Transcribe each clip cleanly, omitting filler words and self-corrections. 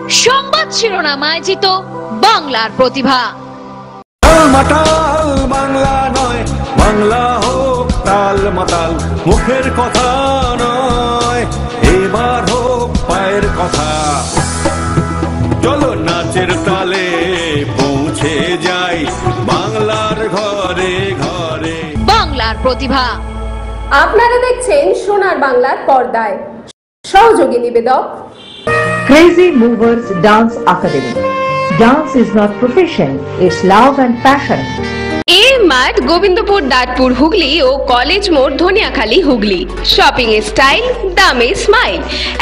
সংবাদ শিরোনামায় জিত বাংলার প্রতিভা। বাংলা নয়, বাংলা হোক তাল মাতাল, মুখের কথা নয়, এবার হোক পায়ের কথা। চলো নাচের তালে পৌঁছে যাই বাংলার ঘরে ঘরে। বাংলার প্রতিভা। আপনারা দেখছেন সোনার বাংলার পর্দায়। সহযোগী নিবেদক Crazy Movers Dance Academy. Dance is not profession, it's love and passion. এর মাঠ গোবিন্দপুর, দাঁতপুর, হুগলি ও কলেজ মোড়, ধনিয়াখালী, হুগলি। শপিং এর স্টাইল, দামে স্মাইল।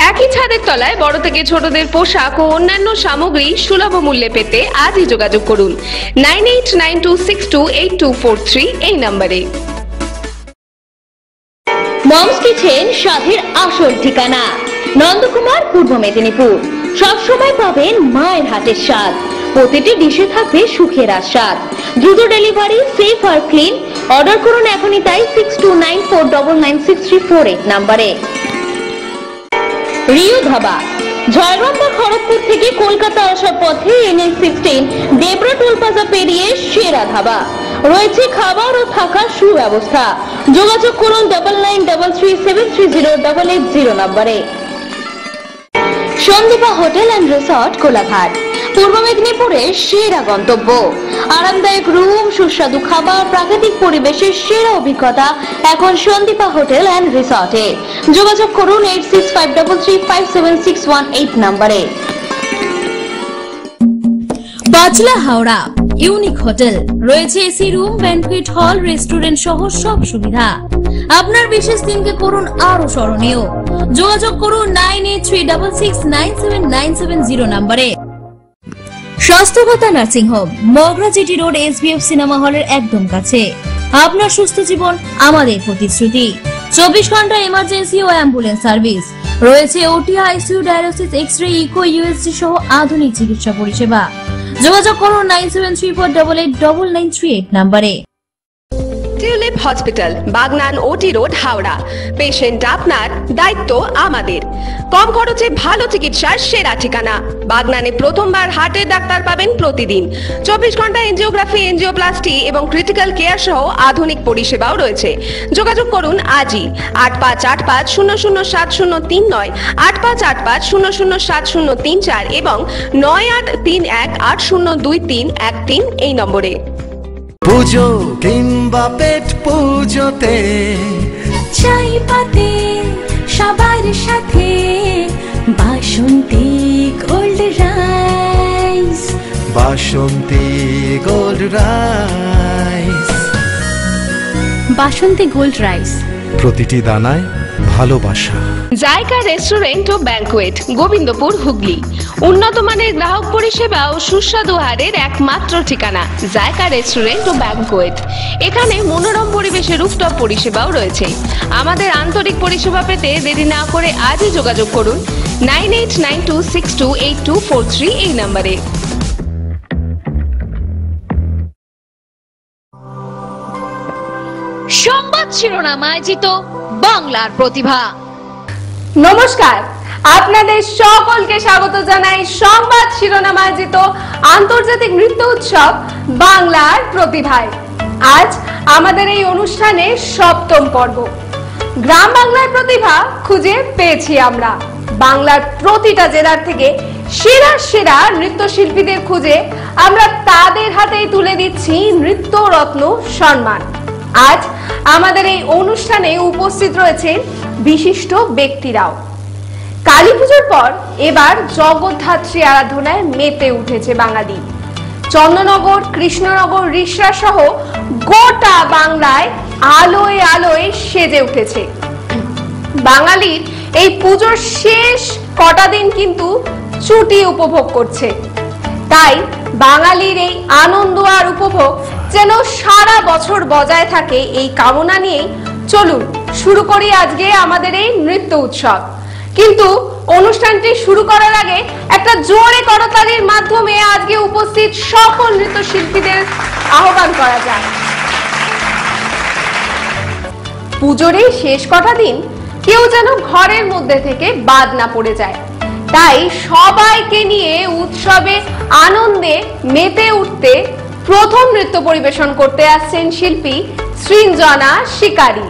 একই ছাদের তলায় বড় থেকে ছোটদের পোশাক ও অন্যান্য সামগ্রী সুলভ মূল্যে পেতে আজই যোগাযোগ করুন 9892628243 এই নম্বরে। মমস কিচেন স্বাদের আসল ঠিকানা, নন্দকুমার, পূর্ব মেদিনীপুর। সবসময় পাবেন মায়ের হাতের স্বাদ, প্রতিটি ডিশে থাকবে সুখের আস্বাদ। দ্রুত ডেলিভারি, সেফ আর ক্লিন। অর্ডার করুন এখনই তাই 6294996348 নম্বরে। রিও ধাবা, ঝাড়গ্রাম বা খড়গপুর থেকে কলকাতা আসার পথে NH16 দেবরা টোল প্লাজা পেরিয়ে সেরা ধাবা। রয়েছে খাবার ও থাকার সুব্যবস্থা। যোগাযোগ করুন 9933373088 নম্বরে। Sandipa hotel and resort, Kolaghat. পূর্ব মেদিনীপুরের সেরা গন্তব্য। আরামদায়ক রুম, সুস্বাদু খাবার, প্রাকৃতিক পরিবেশের সেরা অভিজ্ঞতা এখন সন্দীপা হোটেল অ্যান্ড রিসর্টে। যোগাযোগ করুন 8653357618 নম্বরে। বাজলা হাওড়া ইউনিক হোটেল, রয়েছে এসি রুম, ব্যানকুয়েট হল, রেস্টুরেন্ট সহ সব সুবিধা। আপনার বিশেষ দিনকে করুন আরো স্মরণীয়। যোগাযোগ করুন 9836697970 নম্বরে। স্বাস্থ্যকতা nursing home, Magra GT road, SBF cinema হলের একদম কাছে। আপনার সুস্থ জীবন আমাদের প্রতিশ্রুতি। 24 ঘন্টা এমার্জেন্সি ও অ্যাম্বুলেন্স সার্ভিস। রয়েছে OT, ICU, dialysis, x ray, echo, USG সহ আধুনিক চিকিৎসা পরিষেবা। যোগাযোগ করুন 9734889938 নম্বরে। টিউলিপ হসপিটাল, বাগনান, ওটি রোড, হাওড়া। পেশেন্ট আপনার, দায়িত্ব আমাদের। কম খরচে ভালো চিকিৎসার সেরা ঠিকানা। বাগনানে প্রথমবার হার্টের ডাক্তার পাবেন প্রতিদিন। 24 ঘন্টা এনজিওগ্রাফি, এনজিওপ্লাস্টি এবং ক্রিটিক্যাল কেয়ার সহ আধুনিক পরিষেবাও রয়েছে। যোগাযোগ করুন আজই 8585007039, 8585007034 এবং 9831802313 এই নম্বরে। পুজো কিংবা পেট পুজোতে চাই পাতে সবার সাথে বাসন্তী গোল্ড রাইস। বাসন্তী গোল্ড রাইস। বাসন্তী গোল্ড রাইস, প্রতিটি দানায় ভালোবাসা। জায়কা রেস্টুরেন্ট ও ব্যাংকুয়েট, গোবিন্দপুর, হুগলি। উন্নত মানের গ্রাহক পরিষেবা ও সুস্বাদু আহারের একমাত্র ঠিকানা জায়কা রেস্টুরেন্ট ও ব্যাংকুয়েট। এখানে মনোরম পরিবেশে রুফটপ পরিষেবাও রয়েছে। আমাদের আন্তরিক পরিষেবা পেতে দেরি না করে আজই যোগাযোগ করুন 9892628243 এই নম্বরে। সংবাদ শিরোনামায় জিত বাংলার প্রতিভা। নমস্কার, আপনাদের সকলকে স্বাগত জানাই সংবাদ শিরোনামাজিত আন্তর্জাতিক নৃত্য উৎসব বাংলার প্রতিভায়। আজ আমাদের এই অনুষ্ঠানের 7ম পর্ব। গ্রাম বাংলার প্রতিভা খুঁজে পেয়েছি আমরা। বাংলার প্রতিটা জেলার থেকে সেরা সেরা নৃত্যশিল্পীদের খুঁজে আমরা তাদের হাতেই তুলে দিচ্ছি নৃত্য রত্ন সম্মান। আজ আমাদের এই অনুষ্ঠানে উপস্থিত রয়েছেন বিশিষ্ট ব্যক্তিরাও। কালী পুজোর পর এবার জগদ্ধাত্রী আরাধনায় মেতে উঠেছে বাঙালি। চন্দ্রনগর, কৃষ্ণনগর, রিষড়া সহ গোটা বাংলায় আলোয় আলোয় সেজে উঠেছে। বাঙালির এই পুজোর শেষ কটা দিন কিন্তু ছুটি উপভোগ করছে। তাই বাঙালির এই আনন্দ আর উপভোগ যেন সারা বছর বজায় থাকে, এই কামনা নিয়ে চলুন শুরু করি আজকে আমাদের এই নৃত্য উৎসব। কিন্তু অনুষ্ঠানটি শুরু করার আগে একটা জোরে করতালির মাধ্যমে আজকে উপস্থিত সকল নৃত্যশিল্পীদের আহ্বান করা যায়। পুজোর এই শেষ কটা দিন কেউ যেন ঘরের মধ্যে থেকে বাদ না পড়ে যায়। তাই সবাইকে নিয়ে উৎসবে আনন্দে মেতে উঠতে প্রথম নৃত্য পরিবেশন করতে আসছেন শিল্পী সৃঞ্জনা শিকারী।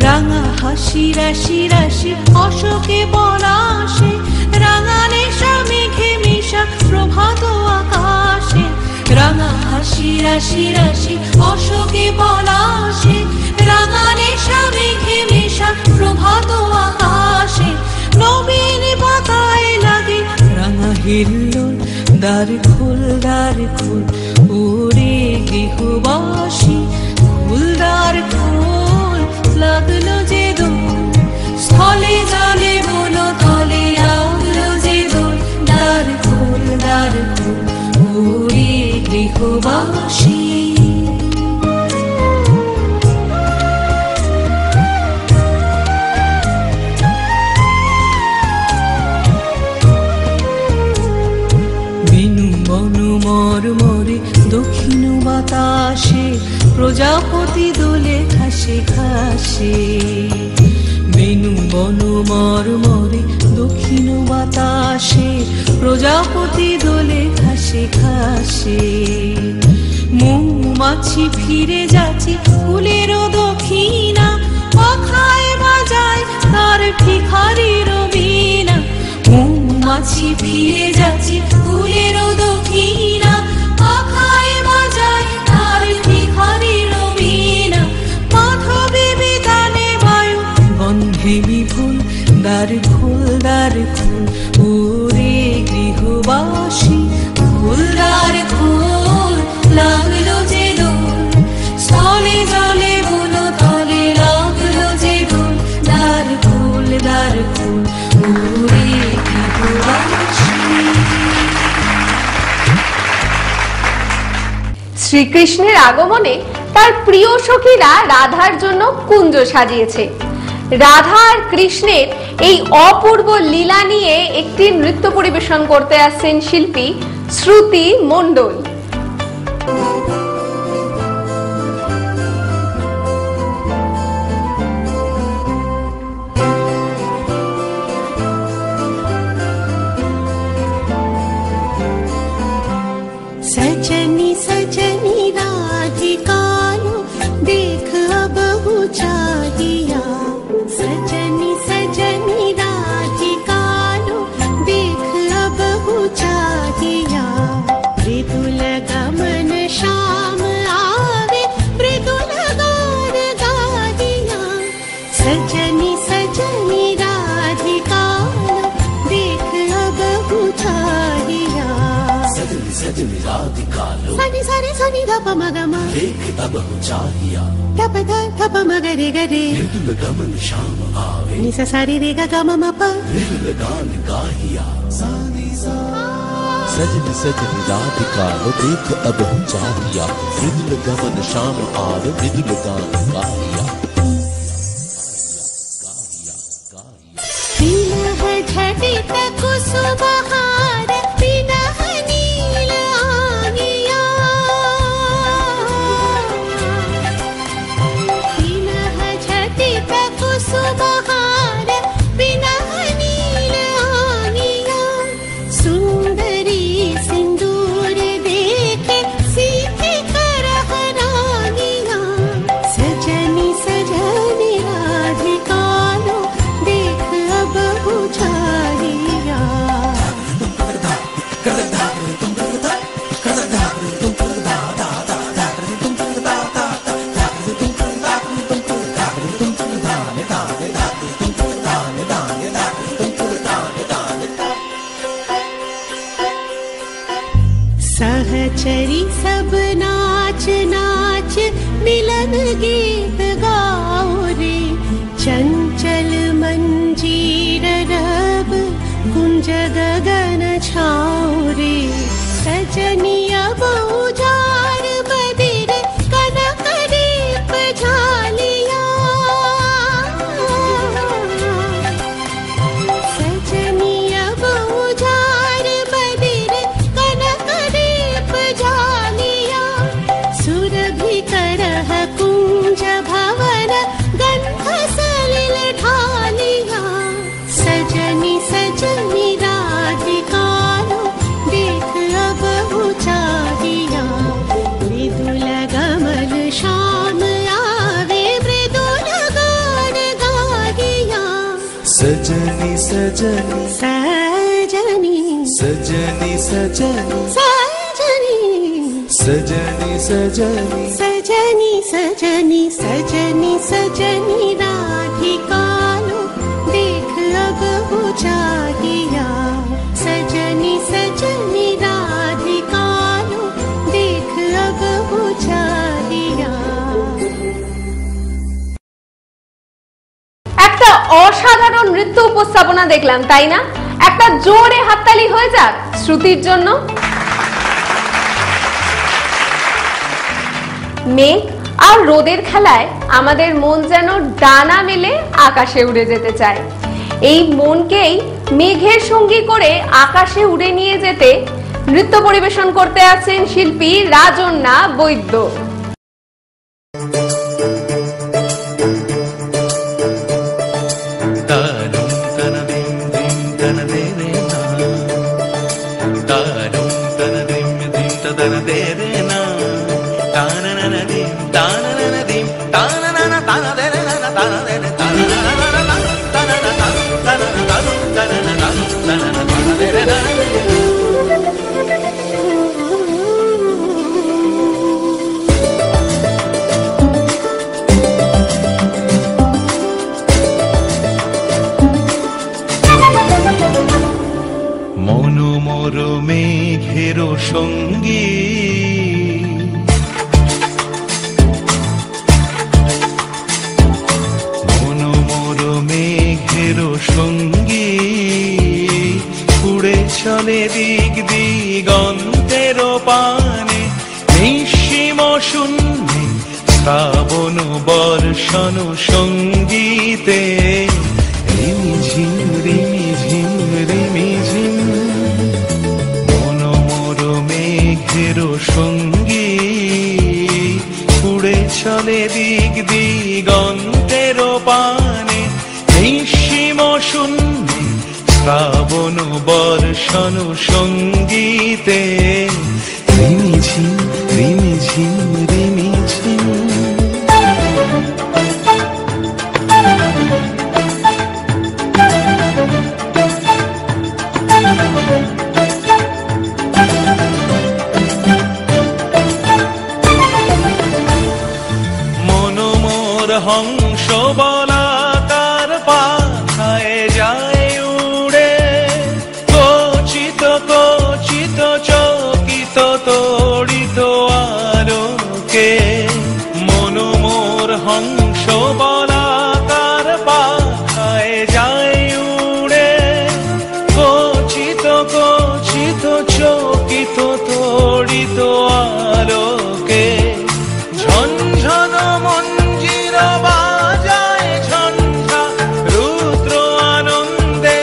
রাঙা হাসি রাশি রাশি অশোকে পলাশে, রাঙা নেশা মেঘে মেশা প্রভাত আকাশে। রাঙা হাসি রাশি রাশি অশোকে পলাশে, রাঙা নেশা মেঘে মেশা প্রভাত আকাশে। নবীন পাতায় লাগে রাঙা হিল্লোল, দ্বার খোল দ্বার খোল ওরে গৃহবাসী, খোল দ্বার খোল লাগলো যে দোল, স্থলে জলে বলো তলে লাগলো যে দোল। দ্বার খোল ওরে গৃহবাসী। বেনু বনু মর মরে দক্ষিণ বাতাসে, প্রজাপতি দোলে ঘাসে ঘাসে। বেনু বনু মর মরে দক্ষিণ বাতাসে, প্রজাপতি দোলে ঘাসে ঘাসে। মৌমাছি ফিরে যাচ্ছে ফুলেরও দক্ষিণা, পাখায় বাজায় তার ভিখারির বীণা। মৌমাছি ফিরে যাচ্ছে ফুলেরও দক্ষিণা, পাখায় বাজায় তার ভিখারির বীণা। মাধবী বিতানে বায়ু গন্ধে বিপুল, দ্বার খোল ওরে গৃহবাসী, খোল দ্বার খোল লাগলো যে দোল, স্থলে জলে বলো তলে লাগলো যে দোল। দ্বার খোল ওরে গৃহবাসী। শ্রীকৃষ্ণের আগমনে তার প্রিয় সখীরা রাধার জন্য কুঞ্জ সাজিয়েছে। রাধা আর কৃষ্ণের এই অপূর্ব লীলা নিয়ে একটি নৃত্য পরিবেশন করতে আসছেন শিল্পী শ্রুতি মণ্ডল। सजनी सजनी राधिका देख अब चाहिया, सजनी सजनी राधिका देख अब चाहिया। मृदुल गमन श्याम आवे मृदुल गान गाहिया, सजनी सजनी राधिका देख अब चाहिया। सजनी राधिका लो सनी सनी सनी धप मगमा देख अब चाहिया, धप धप मगरे गरे मृदुल गमन श्याम आवे निसा सारी रे गा गा मम प मृदुल गान गाहिया। सजनी सजनी राधिका लो देख अब चाहिया, मृदुल गमन श्याम आवे मृदुल गान गाहिया। बिना झटित कुसुमहार बिना नील आगिया, बिना झटित कुसुमहार बिना नील आगिया। सुंदरी सिंदूर देखे सीखे कर हरागिया, सजनी छाँव रे सजनिया बहुजार बदिर कनक दीप झालिया सजनिया बहुजार बदिर कनक दीप झालिया सुरभि करह कुंज भवन गंध सलिल ढालिया सजनी सजनी राधिकालो देख अब उचारिया मृदुल गमन श्याम आवे मृदुल गान गागिया सजनी सजनी सजनी सजनी सजनी सजनी सजनी सजनी सजनी सजनी सजनी सजनी राधिकालो देख अब उचारिया सजनी सजनी राधिकालो देख अब उचारिया একটা অসাধারণ নৃত্য উপস্থাপনা দেখলাম, তাই না? একটা জোরে হাততালি হয়ে যাক শ্রুতির জন্য। মেঘ আর রোদের খেলায় আমাদের মন যেন ডানা মেলে আকাশে উড়ে যেতে চায়। এই মনকেই মেঘের সঙ্গী করে আকাশে উড়ে নিয়ে যেতে নৃত্য পরিবেশন করতে আছেন শিল্পী রাজন্যা বৈদ্য। মনোমর মেঘের সঙ্গী মনোমর মেঘের সঙ্গী উড়ে চলে দিক দিগন্তের পানে নিঃসীম শূন্যে শ্রাবণ বর্ষণ সঙ্গীতে রিমিঝিম রিমিঝিম রিমিঝিম মনোমর মেঘের সঙ্গী উড়ে চলে দিক দিগন্তের পানে নিঃসীম শূন্যে শ্রাবণ বর্ষণ সঙ্গীতে রিমিঝিম রিমিঝিম রিমিঝিম হংস বলাকার পাখায় যায় উড়ে কচিত কচিত চকিত তড়িত আলোকে মনোমোর হংস বলাকার পাখায় যায় উড়ে কচিত কচিত চকিত তড়িত আলোকে ঝনঝন মঞ্জির বাজায় ঝঞ্ঝা রুদ্র আনন্দে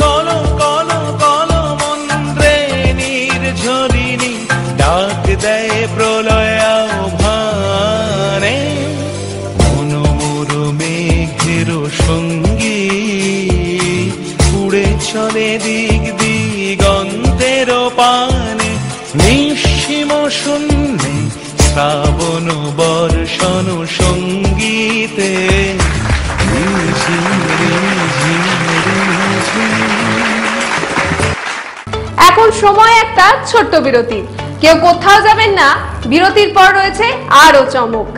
কল কল কল মন্ত্রে নির্ঝরিণী ডাক দেয় প্রলয় আহ্বানে মনোমর মেঘের সঙ্গী উড়ে চলে দিক দিগন্তের পানে নিঃসীম শূন্যে শ্রাবণ বর্ষণ সঙ্গীতে এখন সময় একটা ছোট্ট বিরতি। কেউ কোথাও যাবেন না, বিরতির পর রয়েছে আরো চমক।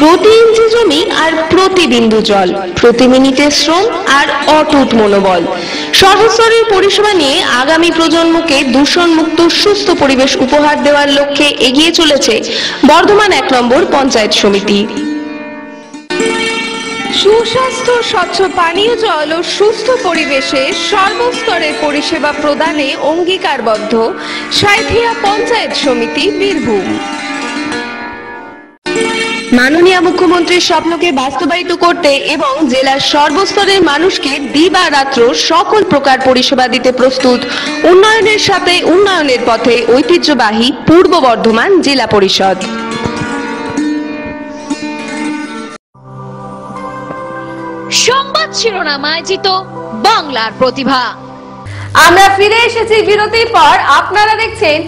প্রতি ইঞ্চি জমি আর প্রতি বিন্দু জল, প্রতি মিনিটে শ্রম আর অটুট মনোবল, সর্বস্তরের পরিষেবা নিয়ে আগামী প্রজন্মকে দূষণমুক্ত সুস্থ পরিবেশ উপহার দেওয়ার লক্ষ্যে এগিয়ে চলেছে বর্ধমান 1 নম্বর পঞ্চায়েত সমিতি। সুস্বাস্থ্য, স্বচ্ছ পানীয় জল ও সুস্থ পরিবেশে সর্বস্তরের পরিষেবা প্রদানে অঙ্গীকারবদ্ধ সাঁইথিয়া পঞ্চায়েত সমিতি, বীরভূম। মাননীয় মুখ্যমন্ত্রীর স্বপ্নকে বাস্তবায়িত করতে এবং জেলার সর্বস্তরের মানুষকে দিবারাত্র সকল প্রকার পরিষেবা দিতে প্রস্তুত উন্নয়নের সাথে উন্নয়নের পথে ঐতিহ্যবাহী পূর্ব বর্ধমান জেলা পরিষদ। সংবাদ শিরোনাম আয়োজিত বাংলার প্রতিভা। আমরা ফিরে এসেছি বিরতির পর। আপনারা দেখছেন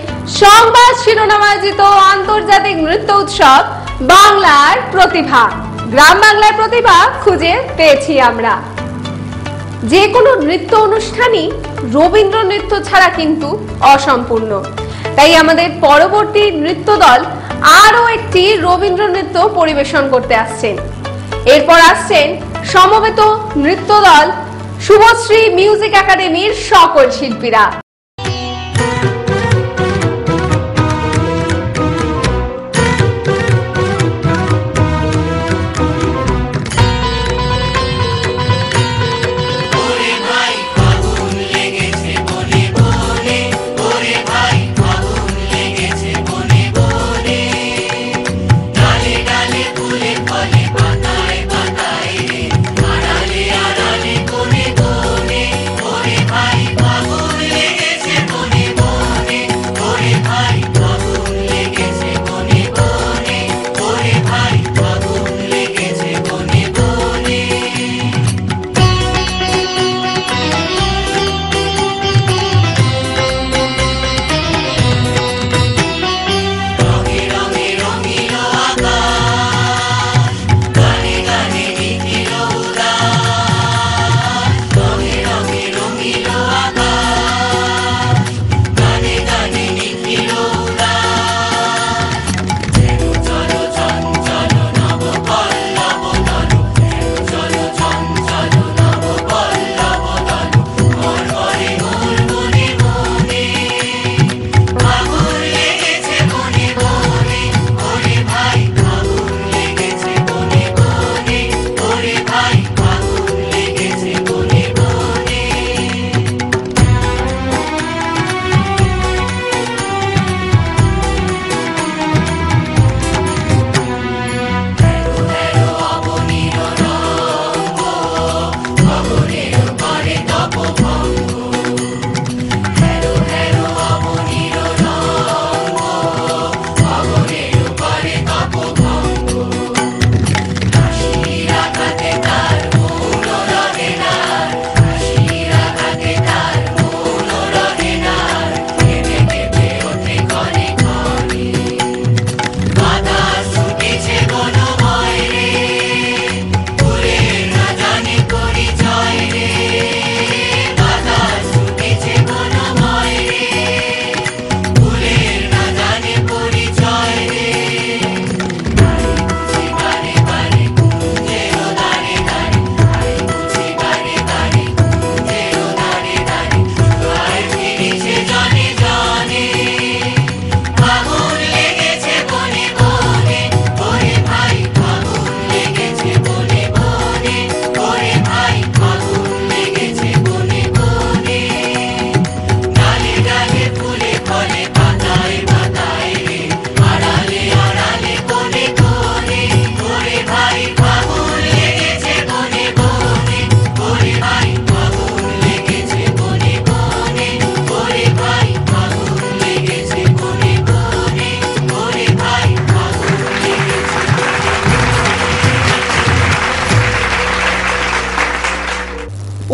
সংবাদ শিরোনাম আয়োজিত আন্তর্জাতিক নৃত্য উৎসব বাংলার প্রতিভা। গ্রাম বাংলার প্রতিভা খুঁজে পেয়েছি আমরা। যে কোনো নৃত্য অনুষ্ঠানই রবীন্দ্র নৃত্য ছাড়া কিন্তু অসম্পূর্ণ। তাই আমাদের পরবর্তী নৃত্য দল আরো একটি রবীন্দ্র নৃত্য পরিবেশন করতে আসছেন। এরপর আসছেন সমবেত নৃত্য দল শুভশ্রী মিউজিক একাডেমির সকল শিল্পীরা।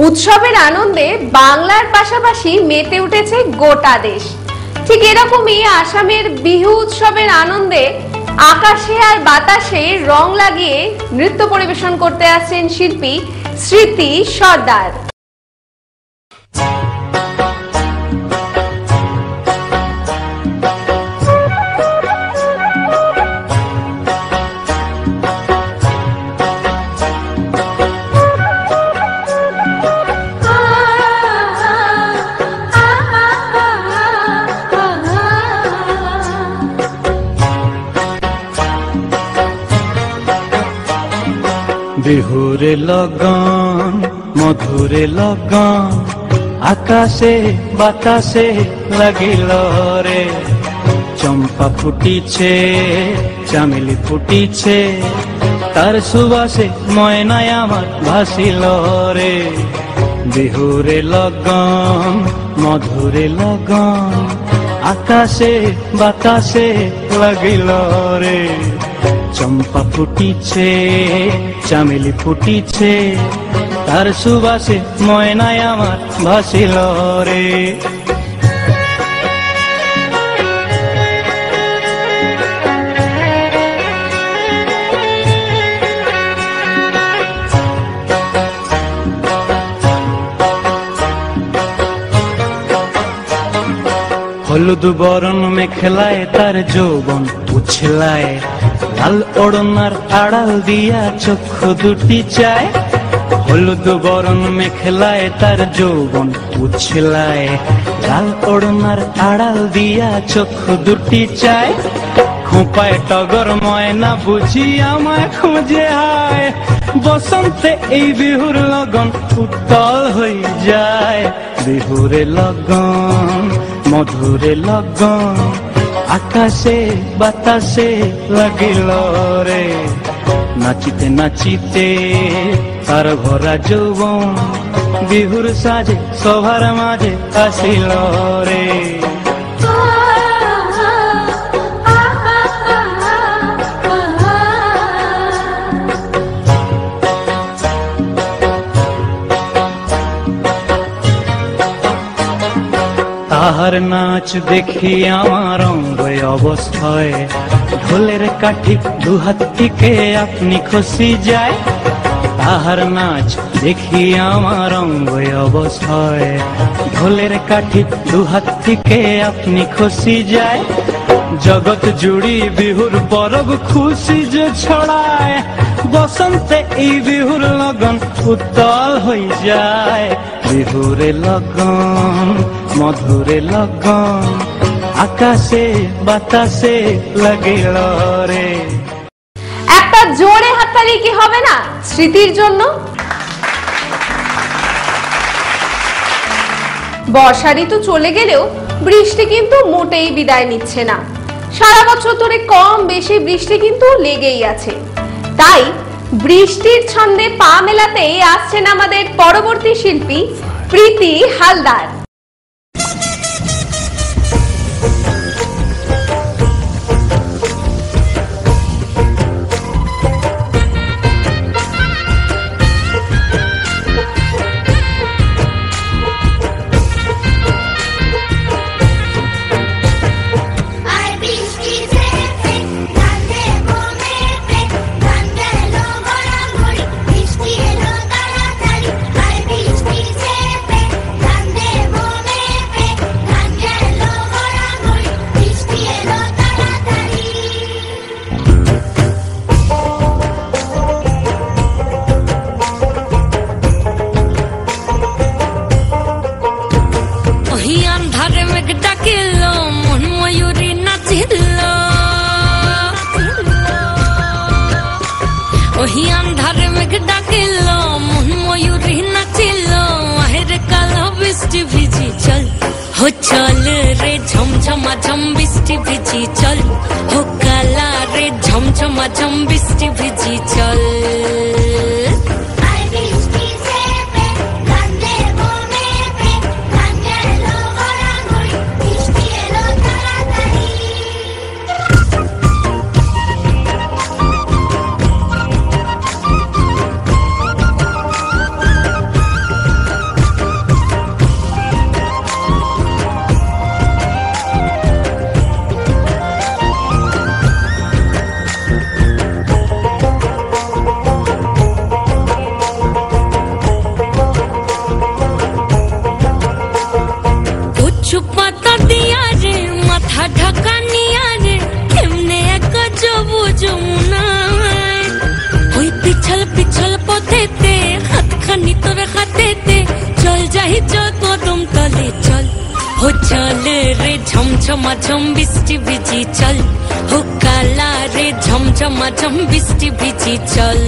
উৎসবের আনন্দে বাংলার পাশাপাশি মেতে উঠেছে গোটা দেশ। ঠিক এরকমই আসামের বিহু উৎসবের আনন্দে আকাশে আর বাতাসে রং লাগিয়ে নৃত্য পরিবেশন করতে আসছেন শিল্পী স্মৃতি সর্দার। বিহুরে লগন মধুরে লগন আকাশে বাতাসে লাগিল রে চম্পা ফুটিছে চামেলি ফুটিছে তার সুবাসে ময়নায় আমার ভাসিল রে বিহুরে লগন মধুরে লগন আকাশে বাতাসে লাগিল রে চম্পা ফুটিছে চামেলি ফুটিছে তার সুবাসে ময়নায় আমার ভাসিল রে হলুদ বরণ মেখলায় তার যৌবন উছলায় লাল ওড়নার আড়াল দিয়া চক্ষু দুটি চায় হলুদ বরণ মেখলায় তার যৌবন উছলায় লাল ওড়নার আড়াল দিয়া চক্ষু দুটি চায় খোঁপায় টগর ময়না বুঝি আমায় খুঁজে আয় বসন্তে এই বিহুর লগন উত্তল হয়ে যায় বিহুরে লগন মধুরে লগন আকাশে বাতাসে লাগিল রে নাচিতে নাচিতে তার ভরা যৌবন বিহুর সাজে সভার মাঝে আসিল রে তাহার নাচ দেখি আমার অঙ্গ অবস্থায় ঢোলের কাঠি দুহাত থেকে আপনি খসি যায় তাহার নাচ দেখি আমার অঙ্গ অবস্থায় ঢোলের কাঠি দুহাত থেকে আপনি খসি যায় জগৎ জুড়ি বিহুর পরব খুশি যে ছড়ায় বসন্তে এই বিহুর লগন উত্তল হয়ে যায় বিহুরে লগন মধুরে লগন আকাশে বাতাসে লাগিল রে একটা জোরে হাততালি কি হবে না স্মৃতির জন্য? বর্ষা ঋতু চলে গেলেও বৃষ্টি কিন্তু মোটেই বিদায় নিচ্ছে না। সারা বছর ধরে কম বেশি বৃষ্টি কিন্তু লেগেই আছে। তাই বৃষ্টির ছন্দে পা মেলাতেই আসছেন আমাদের পরবর্তী শিল্পী প্রীতি হালদার। चल रे झमझमा झम बिस्टी भिजी चल हो काला रे झमझमा झम बिस्टी भिजी चल पिछल पिछल पथेते हाथ खानी तोरे खातेते चल जाही जो कदम तले चल हो चल रे झमझमा झम बिस्टी भिजी चल हो काला रे झमझमा झम बिस्टी भिजी चल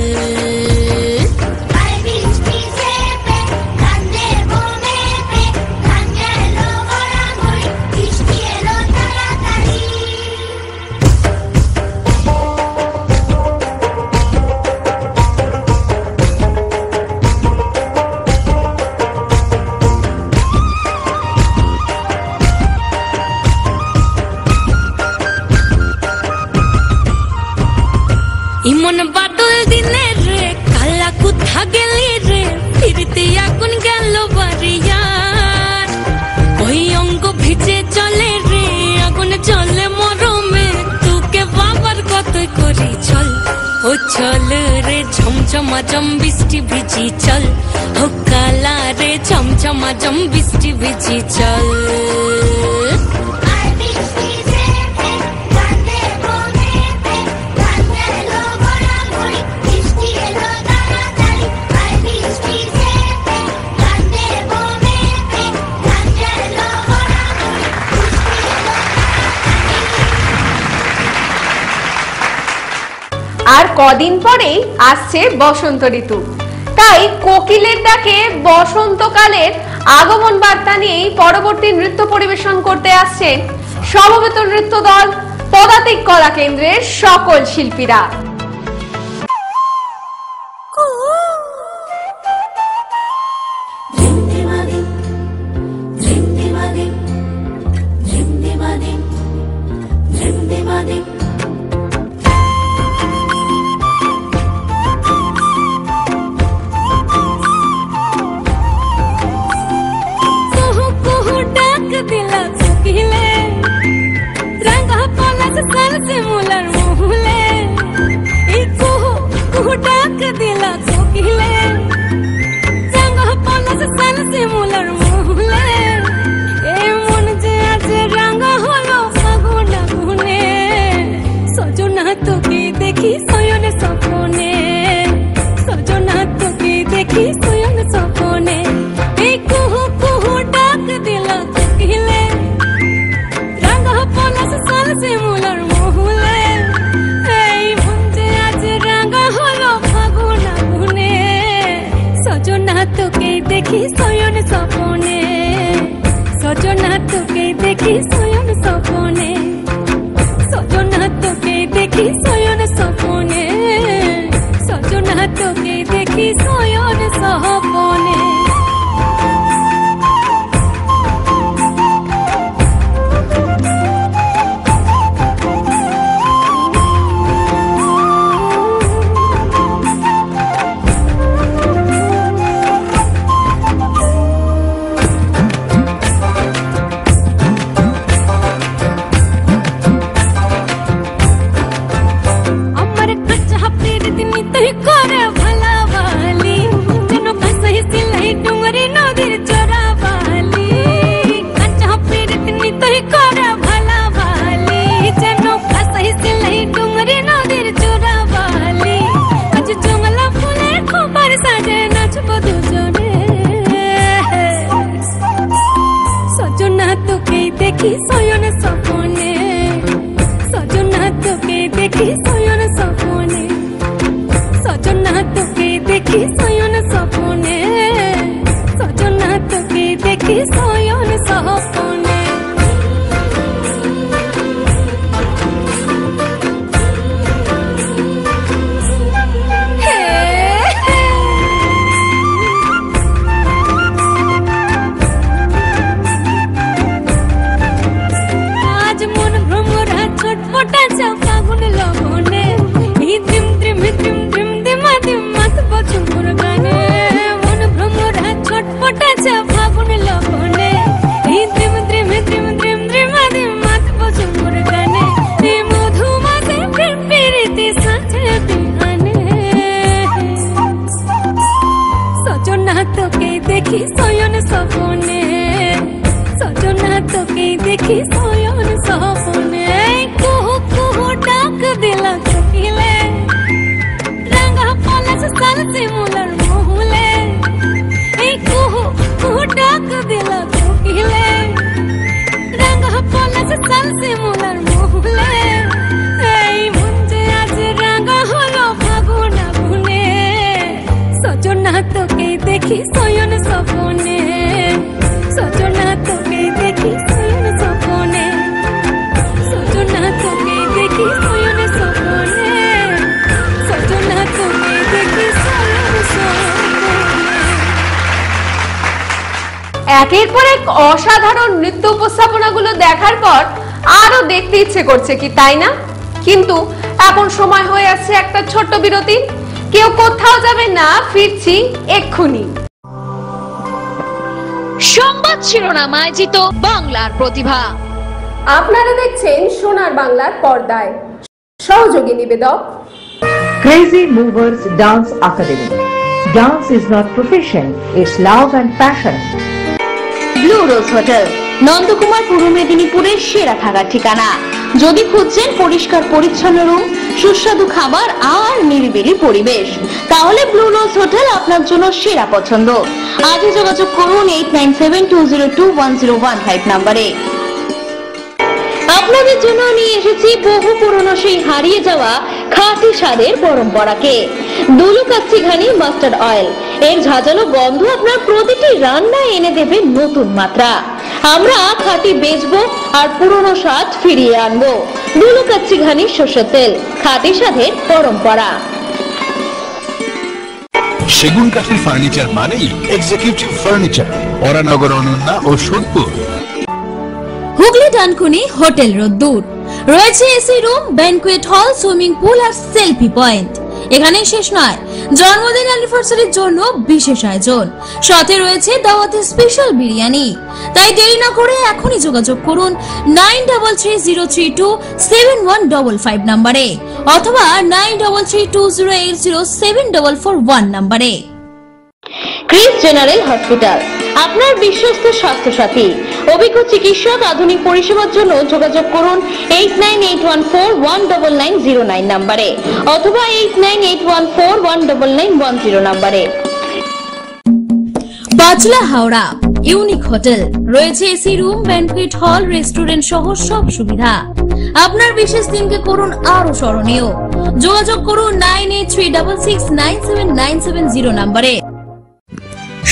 গেলি রে ফিরতে আগুন গেল বাড়িয়ার ওই অঙ্গ ভিজে চলে রে আগুন চলে মরমে তোকে বাবার কতই করি চল ও চল রে ঝমঝমাঝম বৃষ্টি ভিজি চল ও কালা রে ঝমঝমাঝম বৃষ্টি ভিজি চল আর কদিন পরেই আসছে বসন্ত ঋতু, তাই কোকিলের ডাকে বসন্তকালের আগমন বার্তা নিয়েই পরবর্তী নৃত্য পরিবেশন করতে আসছেন সমবেত নৃত্য দল পদাতিক কলা কেন্দ্রের সকল শিল্পীরা। একের পর এক অসাধারণ নৃত্য উপস্থাপনাগুলো দেখার পর আরো দেখতে ইচ্ছে করছে কি তাই না? কিন্তু এখন সময় হয়ে আসছে একটা ছোট্ট বিরতি। কেউ কোথাও যাবেন না, ফিরছি এক্ষুনি। সংবাদ শিরোনাম আয়োজিত বাংলার প্রতিভা। আপনারা দেখছেন সোনার বাংলার পর্দায়। সহযোগী নিবেদক Crazy Movers Dance Academy. Dance is not profession, it's love and passion. Blue rose hotel, Nandakumar পূর্ব মেদিনীপুরের সেরা থাকার ঠিকানা। যদি খুঁজছেন পরিষ্কার পরিচ্ছন্ন রুম, সুস্বাদু খাবার আর নিরিবিলি পরিবেশ, তাহলে ব্লু রোজ হোটেল আপনার জন্য সেরা পছন্দ। আজই যোগাযোগ করুন 8972021015 নম্বরে। আপনাদের জন্য নিয়ে এসেছি বহু পুরনো সেই হারিয়ে যাওয়া খাঁটি স্বাদের পরম্পরাকে। দুলু কাচ্চি ঘানি মাস্টার্ড অয়েল, এর ঝাঁঝালো গন্ধ আপনার প্রতিটি রান্নায় এনে দেবে নতুন মাত্রা। আমরা খাঁটি বেচবো আর পুরনো স্বাদ ফিরিয়ে আনবো। দুলু কাচ্চি ঘানি সরষের তেল, খাঁটি স্বাদের পরম্পরা। সেগুন কাঠের ফার্নিচার মানেই এক্সিকিউটিভ ফার্নিচার, ওরানগর, অনন্যা ও সোদপুর। হুগলি ডানকুনি হোটেল রোদ্দুর, রয়েছে এসি রুম, ব্যানকুয়েট হল, সুইমিং পুল আর সেলফি পয়েন্ট। এখানেই শেষ নয়, জন্মদিন অ্যানিভার্সারির জন্য বিশেষ আয়োজন, সাথে রয়েছে দাওয়াতের স্পেশাল বিরিয়ানি। তাই দেরি না করে এখনই যোগাযোগ করুন 9330327155 নম্বরে অথবা 933208074441 নম্বরে। ক্রিস জেনারেল হসপিটাল, আপনার বিশ্বস্ত স্বাস্থ্য সাথী। অভিজ্ঞ চিকিৎসক, আধুনিক পরিষেবার জন্য যোগাযোগ করুন 8981419909 নম্বরে অথবা 8981419910 নম্বরে। বাচলা হাওড়া ইউনিক হোটেল, রয়েছে এসি রুম, ব্যানকুয়েট হল, রেস্টুরেন্ট সহ সব সুবিধা। আপনার বিশেষ দিনকে করুন আরো স্মরণীয়। যোগাযোগ করুন 9836697970 নম্বরে।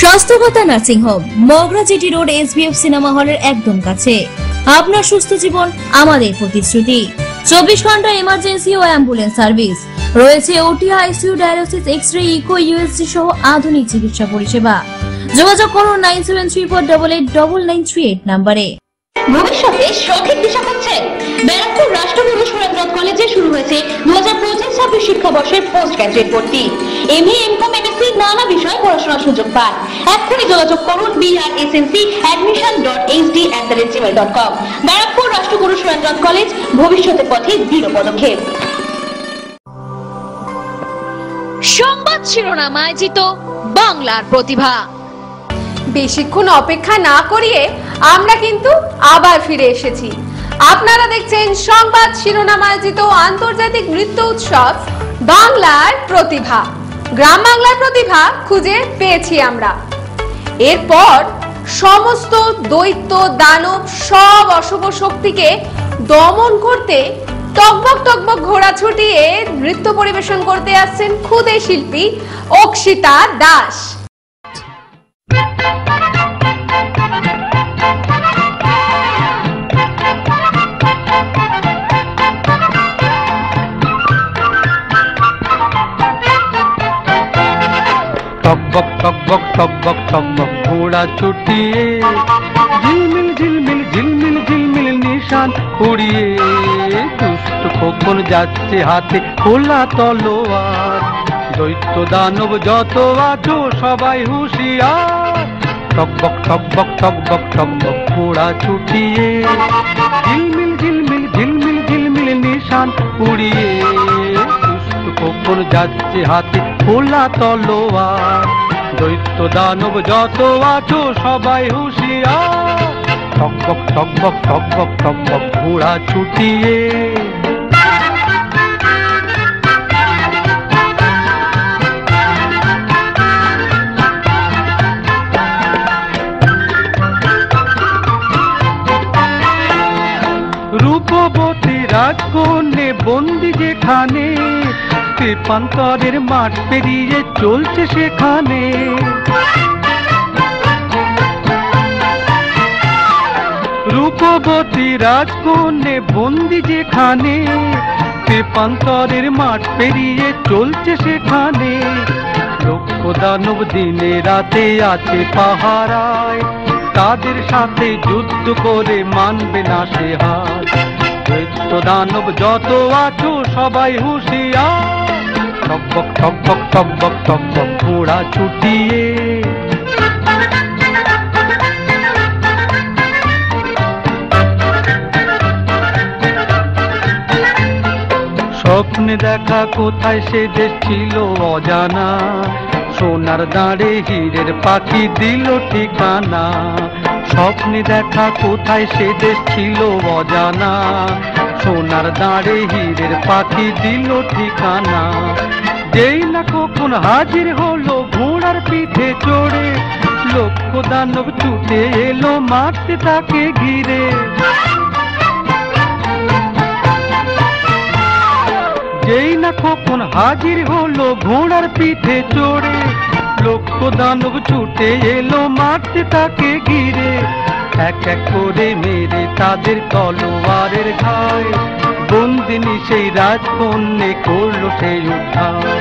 স্বাস্থ্যকতা nursing home, Magra GT road, SBF cinema হলের একদম কাছে। আপনার সুস্থ জীবন আমাদের প্রতিশ্রুতি। 24 ঘন্টা এমার্জেন্সি ও অ্যাম্বুলেন্স সার্ভিস, রয়েছে OT, ICU, dialysis, x ray, echo, USG সহ আধুনিক চিকিৎসা পরিষেবা। যোগাযোগ করুন 9734889938 নম্বরে। ভবিষ্যতে শখের দিশা খুঁজছেন? ব্যারাকপুর রাষ্ট্রগুরু সুরেন্দ্রনাথ কলেজে শুরু হয়েছে 2025-26 শিক্ষাবর্ষের পোস্ট গ্রাজুয়েট ভর্তি। এমএ, এমকম, এমএসসি নানা বিষয়ে পড়াশোনার সুযোগ পান। এখনই যোগাযোগ করুন brsscadmission.hd@gmail.com। ব্যারাকপুর রাষ্ট্রগুরু সুরেন্দ্রনাথ কলেজ, ভবিষ্যতের পথে দৃঢ় পদক্ষেপ। সংবাদ শিরোনাম আয়োজিত বাংলার প্রতিভা। বেশিক্ষণ অপেক্ষা না করিয়ে আমরা কিন্তু আবার ফিরে এসেছি। আপনারা দেখছেন সংবাদ শিরোনাম আয়োজিত আন্তর্জাতিক নৃত্য উৎসব বাংলার প্রতিভা। গ্রাম বাংলার প্রতিভা খুঁজে পেয়েছি আমরা। এরপর সমস্ত দৈত্য, দানব, সব অশুভ শক্তিকে দমন করতে টকবক টকবক ঘোড়া ছুটিয়ে নৃত্য পরিবেশন করতে আসছেন খুদে শিল্পী অক্ষিতা দাস। টকবক টকবক টকবক টকবক ঘোড়া ছুটিয়ে, ঝিলমিল ঝিলমিল ঝিলমিল ঝিলমিল নিশান উড়িয়ে, দুষ্ট খোকন যাচ্ছে হাতে খোলা তলোয়ার। দৈত্য দানব যত আছো সবাই হুঁশিয়ার। টকবক টকবক টকবক টকবক ঘোড়া ছুটিয়ে, ঝিলমিল ঝিলমিল ঝিলমিল ঝিলমিল নিশান উড়িয়ে, দুষ্ট খোকন যাচ্ছে হাতে খোলা তলোয়ার। দৈত্য দানব যত আছো সবাই হুঁশিয়ার। টকবক টকবক টকবক টকবক ঘোড়া ছুটিয়ে। রূপবতী রাজকন্যে বন্দি যেখানে, তেপান্তরের মাঠ পেরিয়ে চলছে সেখানে। রূপবতী রাজকন্যে বন্দি যেখানে, তেপান্তরের মাঠ পেরিয়ে চলছে সেখানে। লক্ষ দানব দিনে রাতে আছে পাহারায়, তাদের সাথে যুদ্ধ করে মানবে না সে হার। দৈত্য দানব যত আছো সবাই হুঁশিয়ার। টকবক টকবক টকবক টকবক ঘোড়া ছুটিয়ে। স্বপ্নে দেখা কোথায় সে দেশ ছিল অজানা, সোনার দাঁড়ে হীরের পাখি দিল ঠিকানা। স্বপ্নে দেখা কোথায় সে দেশ ছিল অজানা, সোনার দাঁড়ে হীরের পাখি দিল ঠিকানা। যেই না কখন হাজির হলো ঘোড়ার পিঠে চড়ে, লক্ষ দানব ছুটে এলো মারতে তাকে ঘিরে। যেই না কখন হাজির হলো ঘোড়ার পিঠে চড়ে, লক্ষ দানব ছুটে এলো মারতে তাকে ঘিরে। এক এক করে মেরে তাদের তলোয়ারের ঘায়, বন্দিনী সেই রাজকন্যে করলো সেই উদ্ধার।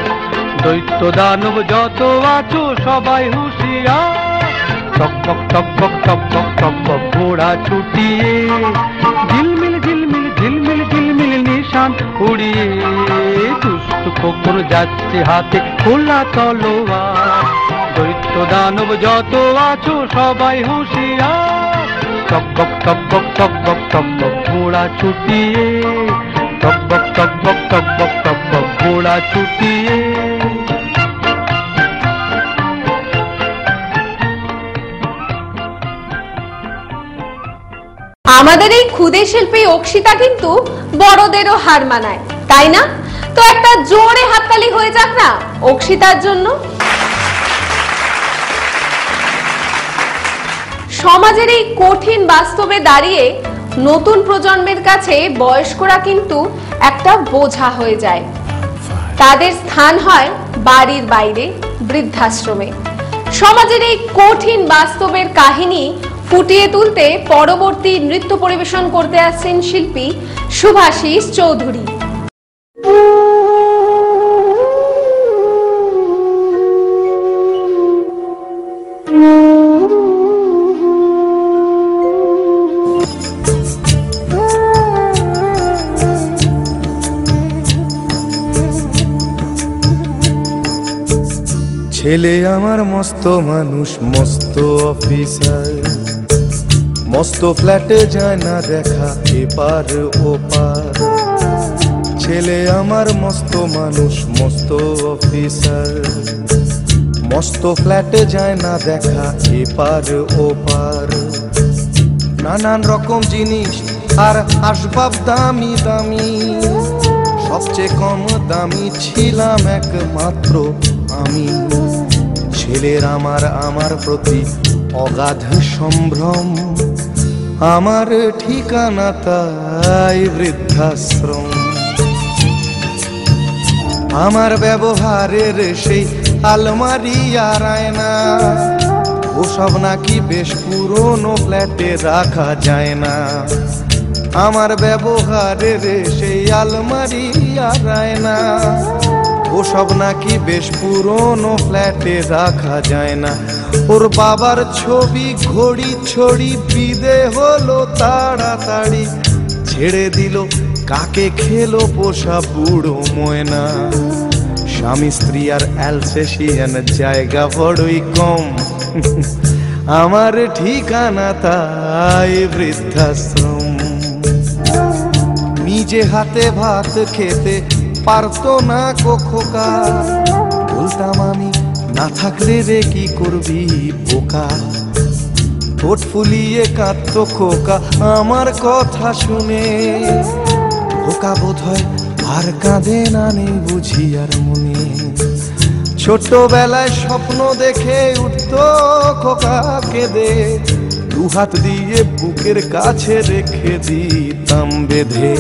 দৈত্য দানব যত আছো সবাই হুঁশিয়ার, টকবক টকবক টকবক টকবক ঘোড়া ছুটিয়ে। ঝিলমিল ঝিলমিল ঝিলমিল ঝিলমিল নিশান উড়িয়ে, দুষ্ট খোকন যাচ্ছে হাতে খোলা তলোয়ার। দৈত্য দানব যত আছো সবাই হুঁশিয়ার, টকবক টকবক টকবক টকবক ঘোড়া ছুটিয়ে। টকবক টকবক টকবক টকবক ঘোড়া ছুটিয়ে। আমাদের এই ক্ষুদে শিল্পী অক্ষিতা কিন্তু বড়দেরও হার মানায়, তাই না? তো একটা জোরে হাততালি হয়ে যাক না অক্ষিতার জন্য। সমাজের এই কঠিন বাস্তবে দাঁড়িয়ে নতুন প্রজন্মের কাছে বয়স্করা কিন্তু একটা বোঝা হয়ে যায়। তাদের স্থান হয় বাড়ির বাইরে, বৃদ্ধাশ্রমে। সমাজের এই কঠিন বাস্তবের কাহিনী ফুটিয়ে তুলতে পরবর্তী নৃত্য পরিবেশন করতে আসছেন শিল্পী শুভাশিস চৌধুরী। ছেলে আমার মস্ত মানুষ, মস্ত অফিসার, মস্ত ফ্ল্যাটে যায় না দেখা এপার ওপার। ছেলে আমার মস্ত মানুষ, মস্ত অফিসার, মস্ত ফ্ল্যাটে যায় না দেখা এপার ওপার। নানান রকম জিনিস আর আসবাব দামি দামি, সবচেয়ে কম দামি ছিলাম একমাত্র আমি। ছেলের আমার প্রতি অগাধ সম্ভ্রম, আমার ঠিকানা তাই বৃদ্ধাশ্রম। আমার ব্যবহারের সেই আলমারি আর আয়না, ওসব নাকি বেশ পুরনো ফ্ল্যাটে রাখা যায় না। আমার ব্যবহারের সেই আলমারি আর আয়না, ওসব নাকি বেশ পুরনো ফ্ল্যাটে রাখা যায় না। ওর বাবার ছবি ঘড়ি ছড়ি বিদে হলো তাড়াতাড়ি, ছেড়ে দিল কাকে খেলো পোষা বুড়ো ময়না। স্বামী স্ত্রী আর অ্যালসেশিয়ান জায়গা বড়ই কম, আমার ঠিকানা তাই বৃদ্ধাশ্রম। নিজে হাতে ভাত খেতে পারতো না খোকা, বলতাম আমি না থাকলে রে কি করবি বোকা। ঠোঁট ফুলিয়ে কাঁদতো খোকা আমার কথা শুনে, খোকা বোধহয় আর কাঁদে না নেই বুঝি আর মনে। ছোটবেলায় স্বপ্ন দেখে উঠতো খোকা কেঁদে, দুহাত দিয়ে বুকের কাছে রেখে দিতাম বেঁধে।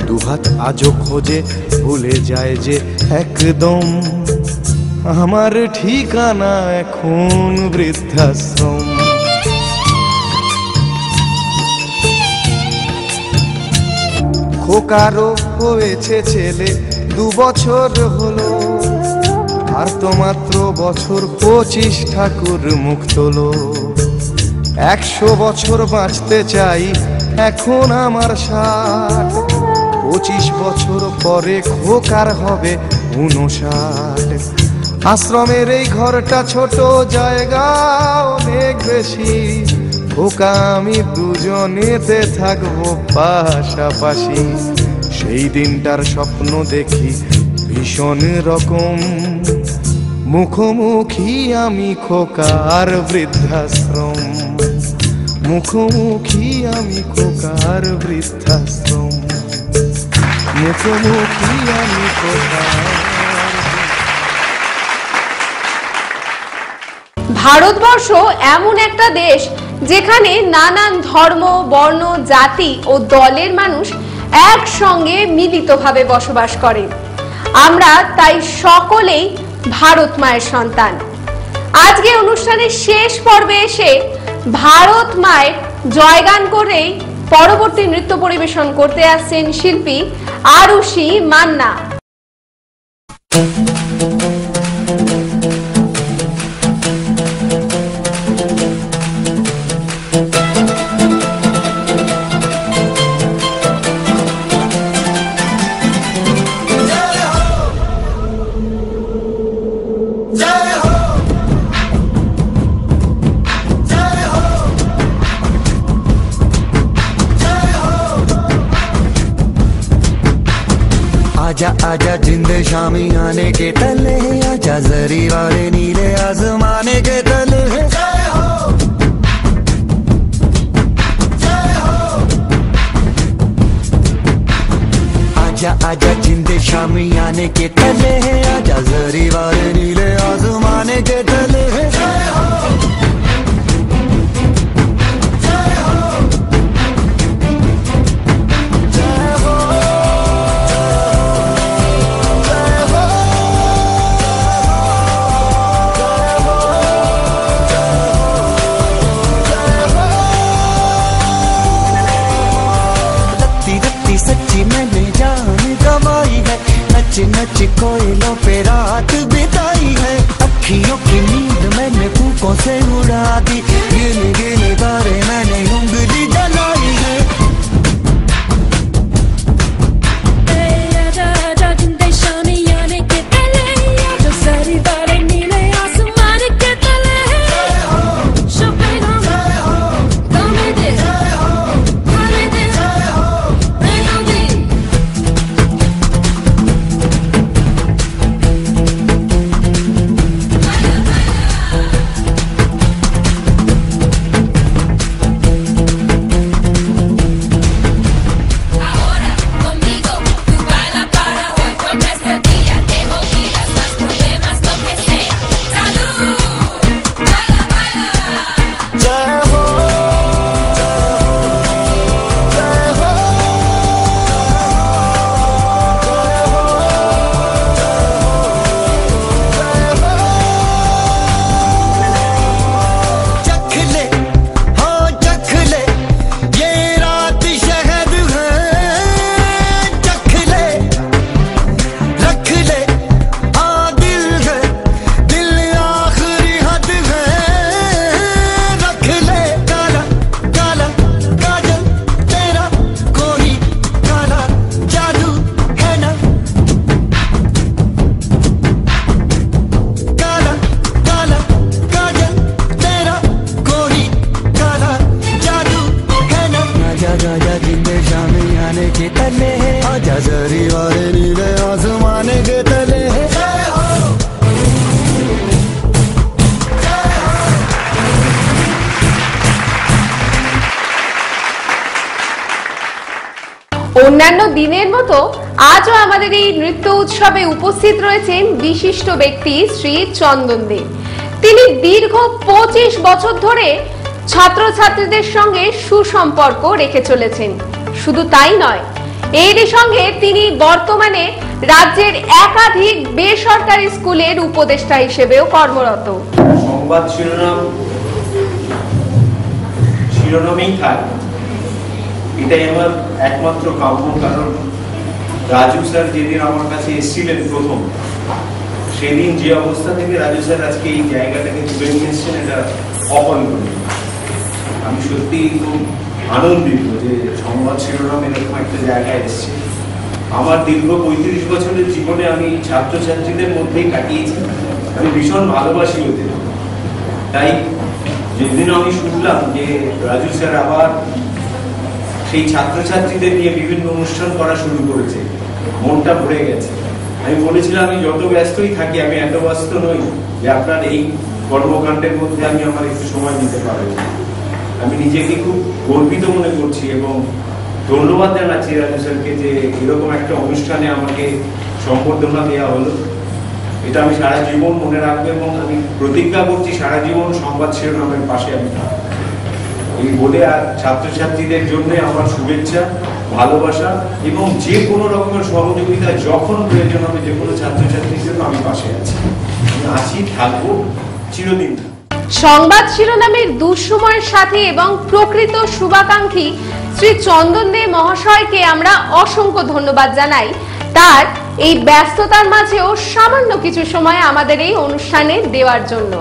দুহাত আজও খোঁজে ভুলে যায় যে একদম, আমার ঠিকানা এখন বৃদ্ধাশ্রম। খোকারও হয়েছে ছেলে 2 বছর হলো, আর তো মাত্র বছর 25 ঠাকুর মুখ তোলো। 100 বছর বাঁচতে চাই এখন আমার 60, 25 বছর পরে খোকার হবে 59। আশ্রমের এই ঘরটা ছোট, জায়গা অনেক বেশি। খোকা আমি দুজনেতে থাকবো পাশাপাশি। সেই দিনটার স্বপ্ন দেখি ভীষণ রকম, মুখোমুখি আমি খোকার বৃদ্ধাশ্রম। মুখোমুখি আমি খোকার বৃদ্ধাশ্রম। মুখোমুখি আমি খোকার। ভারতবর্ষ এমন একটা দেশ যেখানে নানান ধর্ম, বর্ণ, জাতি ও দলের মানুষ একসঙ্গে মিলিতভাবে বসবাস করে। আমরা তাই সকলেই ভারত মায়ের সন্তান। আজকে অনুষ্ঠানের শেষ পর্বে এসে ভারত মায়ের জয়গান করেই পরবর্তী নৃত্য পরিবেশন করতে আসছেন শিল্পী আরুষি মান্না। आजा आजा जिंद शामी आने के तले, आजा जरी वाले नीले आसमाने के तले। आजा आजा जिंद शामी आने के तले, आजा जरी वाले नीले आसमाने के तले। सच्ची मैंने जान गवाई है, नच नच कोयलों पे रात बिताई है। अखियों की नींद मैंने फूकों से उड़ा दी, गिन गिन तारे मैंने उंगली जलाई है। आजा आजा जिंदे शामी आने के तले, आजा सारी तारे नीले आसमान के तले। অন্যান্য দিনের মতো আজও আমাদের এই নৃত্য উৎসবে উপস্থিত রয়েছেন বিশিষ্ট ব্যক্তি শ্রী চন্দন দে। তিনি দীর্ঘ 25 বছর ধরে ছাত্রছাত্রীদের সঙ্গে সুসম্পর্ক রেখে চলেছেন। শুধু তাই নয়, এরই সঙ্গে তিনি বর্তমানে রাজ্যের একাধিক বেসরকারি স্কুলের উপদেষ্টা হিসেবেও কর্মরত। সংবাদ শিরোনামেই থাকে, এটাই আমার একমাত্র কাম্য। কারণ রাজু স্যার যেদিন আমার কাছে এসেছিলেন প্রথম, সেদিন যে অবস্থা থেকে রাজু স্যার আজকে এই জায়গাটাকে তুলে নিয়ে এসেছেন, এটা অকল্পনীয়। আমি সত্যি খুব আনন্দিত যে সংবাদ শিরোনাম এরকম একটা জায়গায় এসছে। আমার দীর্ঘ 35 বছরের জীবনে আমি ছাত্রছাত্রীদের মধ্যেই কাটিয়েছি। আমি ভীষণ ভালোবাসি ওদের। তাই যেদিন আমি শুনলাম যে রাজু স্যার আবার সেই ছাত্রছাত্রীদের নিয়ে বিভিন্ন অনুষ্ঠান করা শুরু করেছে, মনটা ভরে গেছে। আমি বলেছিলাম আমি যত ব্যস্তই থাকি, আমি এত ব্যস্ত নই যে আপনার এই কর্মকাণ্ডের মধ্যে আমি আমার একটু সময় দিতে পারবো। আমি নিজেকে খুব গর্বিত মনে করছি এবং ধন্যবাদ জানাচ্ছি রাজু স্যারকে যে এরকম একটা অনুষ্ঠানে আমাকে সম্বর্ধনা দেওয়া হলো। এটা আমি সারা জীবন মনে রাখবো এবং আমি প্রতিজ্ঞা করছি সারা জীবন সংবাদ শিরোনামের পাশে আমি থাকবো। এই বলে আর ছাত্রছাত্রীদের জন্য আমার শুভেচ্ছা, ভালোবাসা এবং যে কোনো রকমের সহযোগিতা যখন প্রয়োজন হবে যে কোনো ছাত্রছাত্রীর জন্য আমি পাশে আছি, আমি আছি, থাকবো চিরদিন। সংবাদ শিরোনামের দুঃসময়ের সাথে এবং প্রকৃত শুভাকাঙ্ক্ষী শ্রী চন্দন দে মহাশয়কে আমরা অসংখ্য ধন্যবাদ জানাই তার এই ব্যস্ততার মাঝেও সামান্য কিছু সময় আমাদের এই অনুষ্ঠানে দেওয়ার জন্য।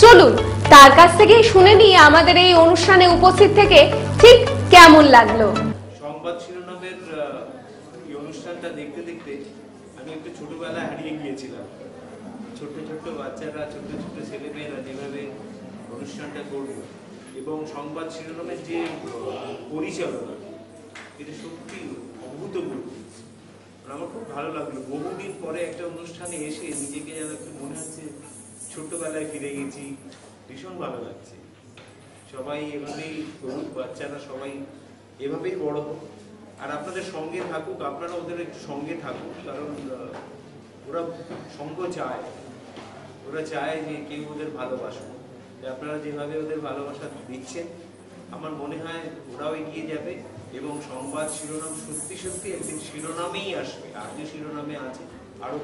চলুন তার কাছ থেকে শুনে নিয়ে আমাদের এই অনুষ্ঠানে উপস্থিত থেকে ঠিক কেমন লাগলো। সংবাদ শিরোনামের এই অনুষ্ঠানটা দেখতে দেখতে আমি একটু ছোটবেলায় হারিয়ে গিয়েছিলাম। ছোট্ট ছোট্ট বাচ্চারা, ছোট্ট ছোট্ট ছেলেমেয়েরা যেভাবে অনুষ্ঠানটা করবে এবং সংবাদ শিরোনামের যে পরিচালনা, এটা সত্যি অভূতপূর্ব। আমার খুব ভালো লাগলো। বহুদিন পরে একটা অনুষ্ঠানে এসে নিজেকে যেন একটু মনে হচ্ছে ছোট্টবেলায় ফিরে গেছি। ভীষণ ভালো লাগছে। সবাই এভাবেই করুক, বাচ্চারা সবাই এভাবেই বড় হোক আর আপনাদের সঙ্গে থাকুক, আপনারা ওদের একটু সঙ্গে থাকুক, কারণ ওরা সঙ্গ চায়। ওরা চায় যে কেউ ওদের ভালোবাসুক। আপনারা যেভাবে ওদের ভালোবাসা দিচ্ছেন আমার মনে হয় ওরাও এগিয়ে যাবে এবং সংবাদ শিরোনাম সত্যি সত্যি একদিন শিরোনামেই আসবে। আজও শিরোনামে আছে, আরো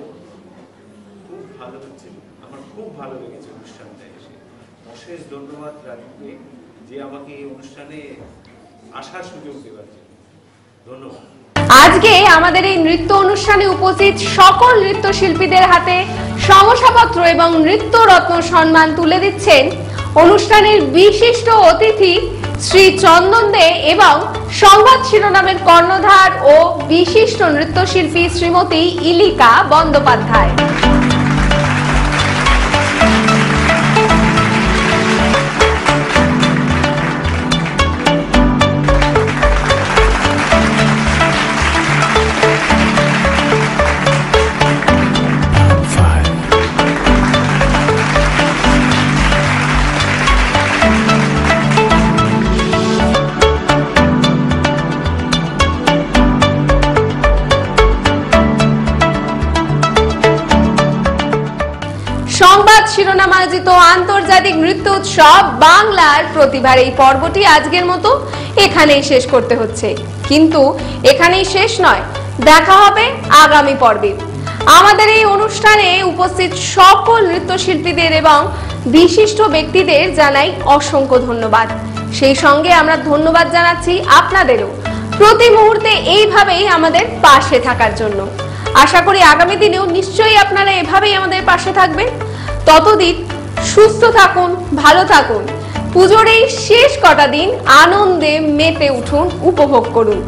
খুব ভালো হচ্ছে। আমার খুব ভালো লেগেছে অনুষ্ঠানটা এসে। অশেষ ধন্যবাদ রাজুকে যে আমাকে এই অনুষ্ঠানে আসার সুযোগ দেওয়ার জন্য। ধন্যবাদ। আজকে আমাদের এই নৃত্য অনুষ্ঠানে উপস্থিত সকল নৃত্যশিল্পীদের হাতে শংসাপত্র এবং নৃত্য রত্ন সম্মান তুলে দিচ্ছেন অনুষ্ঠানের বিশিষ্ট অতিথি শ্রী চন্দন দে এবং সংবাদ শিরোনামের কর্ণধার ও বিশিষ্ট নৃত্যশিল্পী শ্রীমতী ইলিকা বন্দ্যোপাধ্যায়। সংবাদ শিরোনাম আয়োজিত আন্তর্জাতিক নৃত্য উৎসব বাংলার প্রতিভার এই পর্বটি আজকের মতো এখানেই শেষ করতে হচ্ছে, কিন্তু এখানেই শেষ নয়, দেখা হবে আগামী পর্বে। আমাদের এই অনুষ্ঠানে উপস্থিত সকল নৃত্যশিল্পীদের এবং বিশিষ্ট ব্যক্তিদের জানাই অসংখ্য ধন্যবাদ। সেই সঙ্গে আমরা ধন্যবাদ জানাচ্ছি আপনাদেরও প্রতি মুহূর্তে এইভাবেই আমাদের পাশে থাকার জন্য। আশা করি আগামী দিনেও নিশ্চয়ই আপনারা এভাবেই আমাদের পাশে থাকবেন। ততদিন সুস্থ থাকুন, ভালো থাকুন। পুজোর এই শেষ কটা দিন আনন্দে মেতে উঠুন, উপভোগ করুন।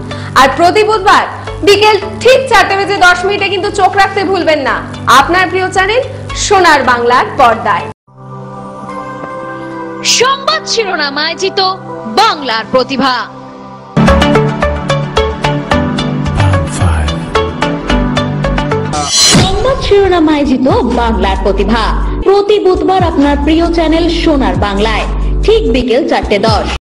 আর প্রতি বুধবার বিকেল ঠিক 4:10 কিন্তু চোখ রাখতে ভুলবেন না আপনার প্রিয় চ্যানেল সোনার বাংলার পর্দায়। সংবাদ শিরোনাম আয়োজিত বাংলার প্রতিভা। সংবাদ শিরোনাম আয়োজিত বাংলার প্রতিভা প্রতি বুধবার আপনার প্রিয় চ্যানেল সোনার বাংলায় ঠিক বিকেল 4:10।